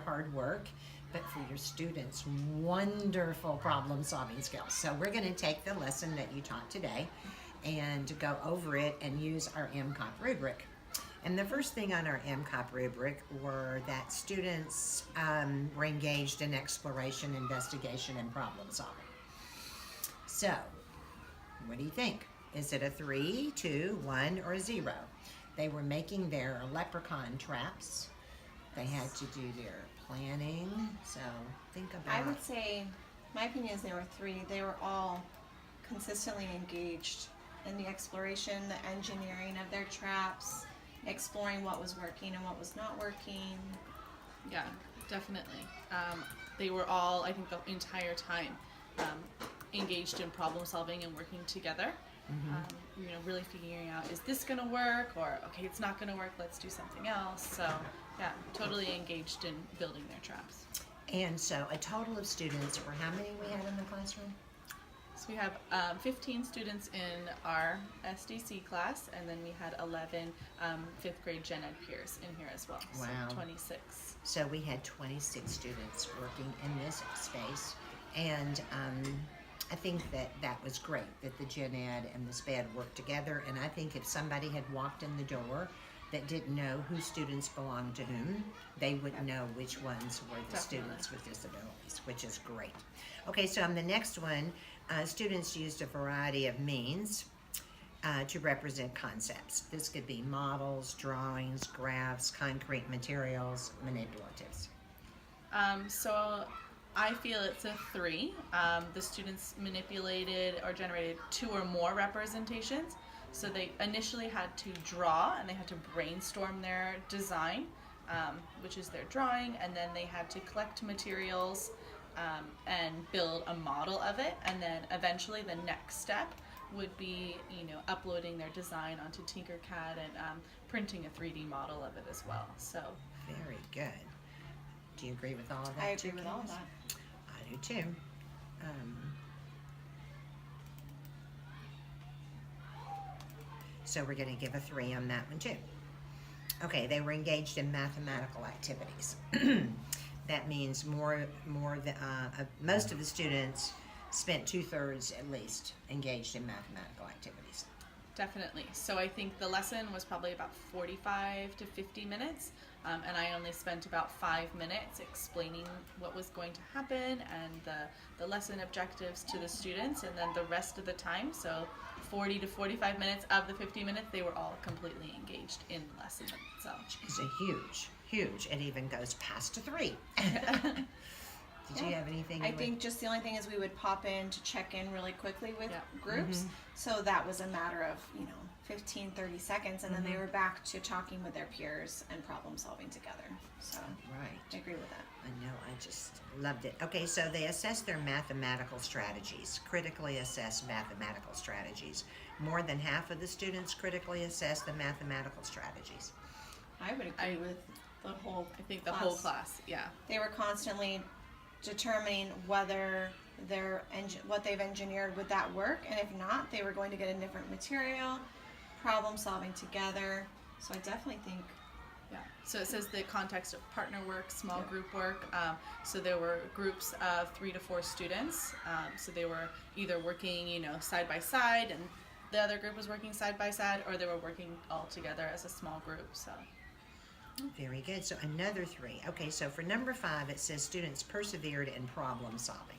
hard work, but for your students' wonderful problem-solving skills. So we're going to take the lesson that you taught today and go over it and use our MCOP rubric. And the first thing on our MCOP rubric were that students were engaged in exploration, investigation, and problem solving. So, what do you think? Is it a 3, 2, 1, or 0? They were making their leprechaun traps. They had to do their planning. So, think about... I would say, my opinion is there were 3. They were all consistently engaged in the exploration, the engineering of their traps, exploring what was working and what was not working. Yeah, definitely. They were all, I think, the entire time engaged in problem solving and working together. You know, really figuring out, is this going to work? Or, okay, it's not going to work, let's do something else. So, yeah, totally engaged in building their traps. And so a total of students, or how many we had in the classroom? So we have 15 students in our SDC class, and then we had 11 fifth grade gen ed peers in here as well. Wow. So 26. So we had 26 students working in this space, and I think that was great that the gen ed and the SPED worked together. And I think if somebody had walked in the door that didn't know who students belonged to whom, they would know which ones were the students with disabilities, which is great. Okay, so on the next one, students used a variety of means to represent concepts. This could be models, drawings, graphs, concrete materials, manipulatives. So I feel it's a 3. The students manipulated or generated 2 or more representations. So they initially had to draw and they had to brainstorm their design, which is their drawing, and then they had to collect materials and build a model of it, and then eventually the next step would be, you know, uploading their design onto Tinkercad and printing a 3D model of it as well. So very good. Do you agree with all of that? I agree with all of that. I do too. So we're going to give a 3 on that one too. Okay, they were engaged in mathematical activities. That means most of the students spent 2/3 at least engaged in mathematical activities. definitely. So I think the lesson was probably about 45 to 50 minutes, and I only spent about 5 minutes explaining what was going to happen and the lesson objectives to the students, and then the rest of the time, so 40 to 45 minutes of the 50 minutes, they were all completely engaged in the lesson itself. It's a huge, it even goes past a 3. Did you have anything? I think just the only thing is we would pop in to check in really quickly with groups. Mm-hmm. So that was a matter of, 15, 30 seconds, and then they were back to talking with their peers and problem solving together. So Right. I agree with that. I know, I just loved it. Okay, so they assessed their mathematical strategies, critically assessed mathematical strategies. More than half of the students critically assessed the mathematical strategies. I would agree with the whole I think the whole class, yeah. They were constantly determining whether what they've engineered, would that work, and if not, they were going to get a different material, problem solving together. So I definitely think Yeah, so it says the context of partner work, small group work. So there were groups of 3 to 4 students. So they were either working, side by side, and the other group was working side by side, or they were working all together as a small group. So Very good. So another 3. Okay, so for number 5, it says students persevered in problem solving.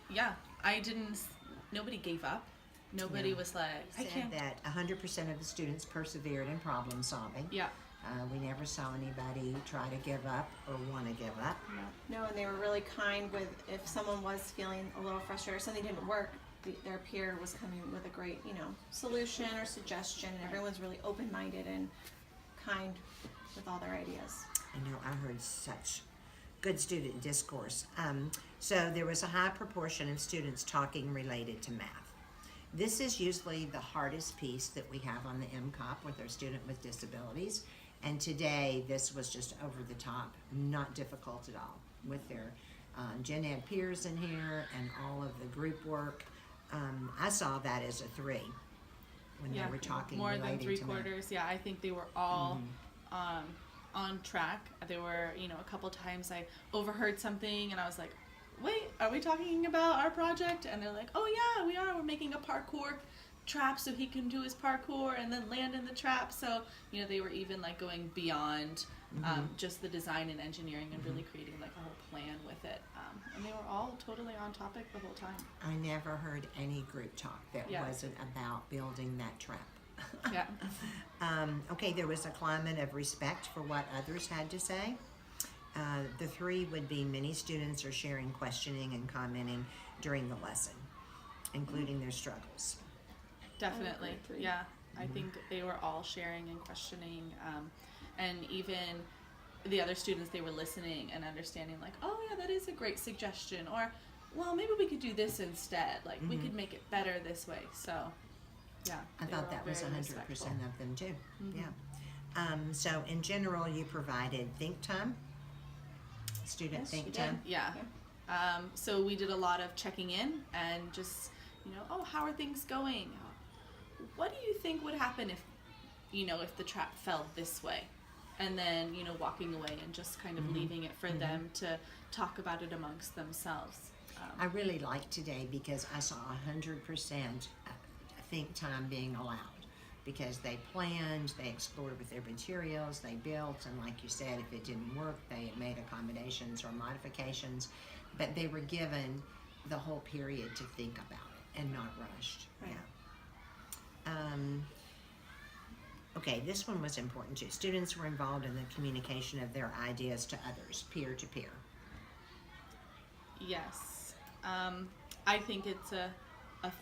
yeah, nobody gave up. Nobody was like, I Said can't. that 100% of the students persevered in problem solving. Yeah. We never saw anybody try to give up or want to give up. no, and they were really kind with if someone was feeling a little frustrated or something didn't work, their peer was coming with a great, solution or suggestion, and everyone's really open-minded and kind with all their ideas. I know, I heard such good student discourse. So there was a high proportion of students talking related to math. This is usually the hardest piece that we have on the MCOP with our student with disabilities. And today, this was just over the top, not difficult at all, with their gen ed peers in here and all of the group work. I saw that as a 3 when they were talking more related than to math. 3/4. Yeah, I think they were all on track. There were, a couple times I overheard something and I was like, wait, are we talking about our project? And they're like, oh yeah, we are. We're making a parkour trap so he can do his parkour and then land in the trap. So, they were even like going beyond just the design and engineering and really creating like a whole plan with it. And they were all totally on topic the whole time. I never heard any group talk that wasn't about building that trap. Yeah. Okay, there was a climate of respect for what others had to say. The 3 would be many students are sharing, questioning, and commenting during the lesson, including their struggles. Definitely, yeah. I think they were all sharing and questioning, and even the other students, they were listening and understanding like, oh yeah, that is a great suggestion, or well, maybe we could do this instead, like we could make it better this way. So yeah, I thought that was 100% of them too. Yeah. So in general, you provided think time, student think time. Yeah. So we did a lot of checking in and just, oh, how are things going? What do you think would happen if, if the trap fell this way? And then, walking away and just kind of leaving it for them to talk about it amongst themselves. I really liked today because I saw 100% think time being allowed, because they planned, they explored with their materials, they built, and like you said, if it didn't work, they made accommodations or modifications, but they were given the whole period to think about it and not rushed. Right. Yeah. Okay, this one was important too. Students were involved in the communication of their ideas to others, peer to peer. Yes. I think it's a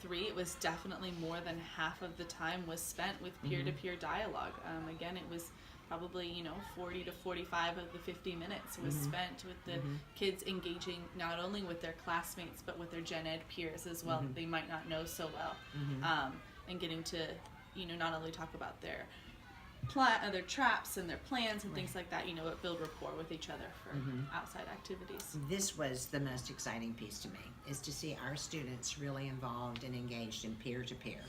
3. It was definitely more than half of the time was spent with peer-to-peer dialogue. Again, it was probably, 40 to 45 of the 50 minutes was spent with the kids engaging not only with their classmates, but with their gen ed peers as well that they might not know so well. And getting to, not only talk about their their traps and their plans and things like that, it build rapport with each other for outside activities. This was the most exciting piece to me, is to see our students really involved and engaged in peer-to-peer.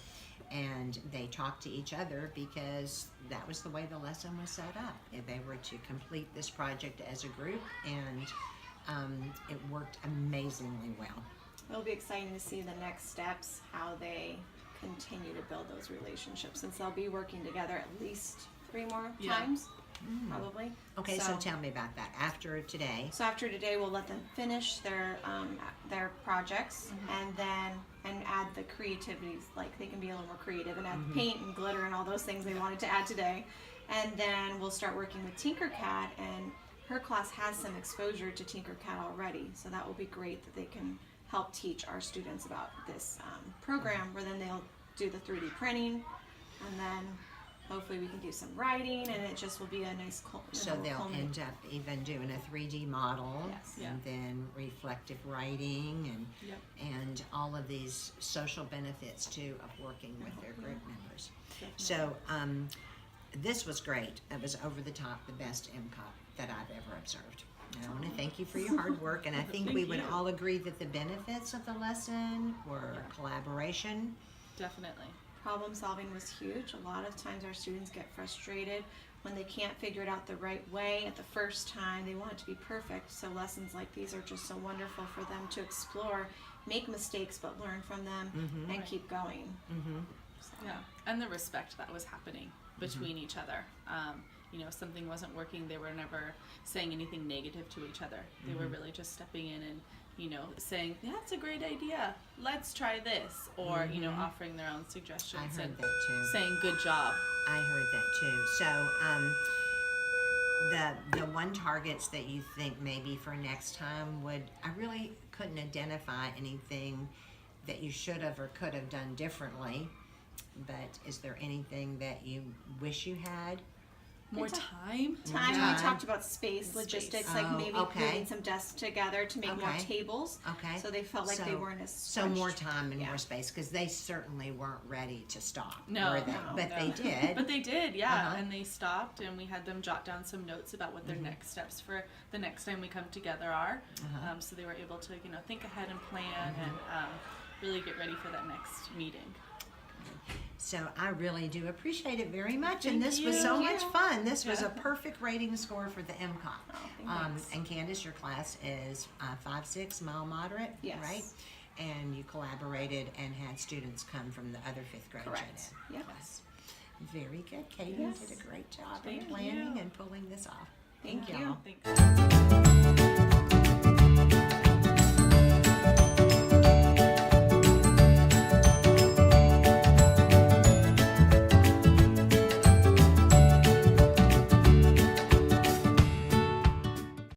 And they talked to each other because that was the way the lesson was set up. They were to complete this project as a group, and it worked amazingly well. It'll be exciting to see the next steps, how they continue to build those relationships, since they'll be working together at least 3 more times, probably. Okay, so tell me about that. After today. So after today, we'll let them finish their projects, and add the creativities. Like, they can be a little more creative and add paint and glitter and all those things they wanted to add today. And then we'll start working with Tinkercad, and her class has some exposure to Tinkercad already, so that will be great that they can help teach our students about this program, where then they'll do the 3D printing, and then hopefully we can do some writing, and it just will be a nice So they'll end up even doing a 3D model, and then reflective writing, and all of these social benefits too of working with their group members. Definitely. So this was great. It was over the top, the best MCOP that I've ever observed. And I want to thank you for your hard work, and I think we would all agree that the benefits of the lesson were collaboration. Definitely. Problem solving was huge. A lot of times our students get frustrated when they can't figure it out the right way at the first time. They want it to be perfect. So lessons like these are just so wonderful for them to explore, make mistakes, but learn from them and keep going. So. Yeah, and the respect that was happening between each other. If something wasn't working, they were never saying anything negative to each other. They were really just stepping in and, saying, that's a great idea, let's try this, or, offering their own suggestions. I heard and that too. saying good job. I heard that too. So the one targets that you think maybe for next time I really couldn't identify anything that you should have or could have done differently, but is there anything that you wish you had? More time. We talked about space, logistics, like maybe putting some desks together to make more tables. Okay. So they felt like they weren't as So more time and more space, because they certainly weren't ready to stop. No, were they? But they did. But they did, and they stopped, and we had them jot down some notes about what their next steps for the next time we come together are. So they were able to, think ahead and plan and really get ready for that next meeting. So I really do appreciate it very much, and Thank this was you. so Thank much you. fun. This was Yeah. a perfect rating score for the MCOP. Thanks. And Candace, your class is 5-6, mild moderate, Yes. right? And you collaborated and had students come from the other 5th grade Correct. gen ed Yep. class. Very good. Katie Yes. did a great job Thank in planning you. and pulling this off. Thank you. y'all. Thanks.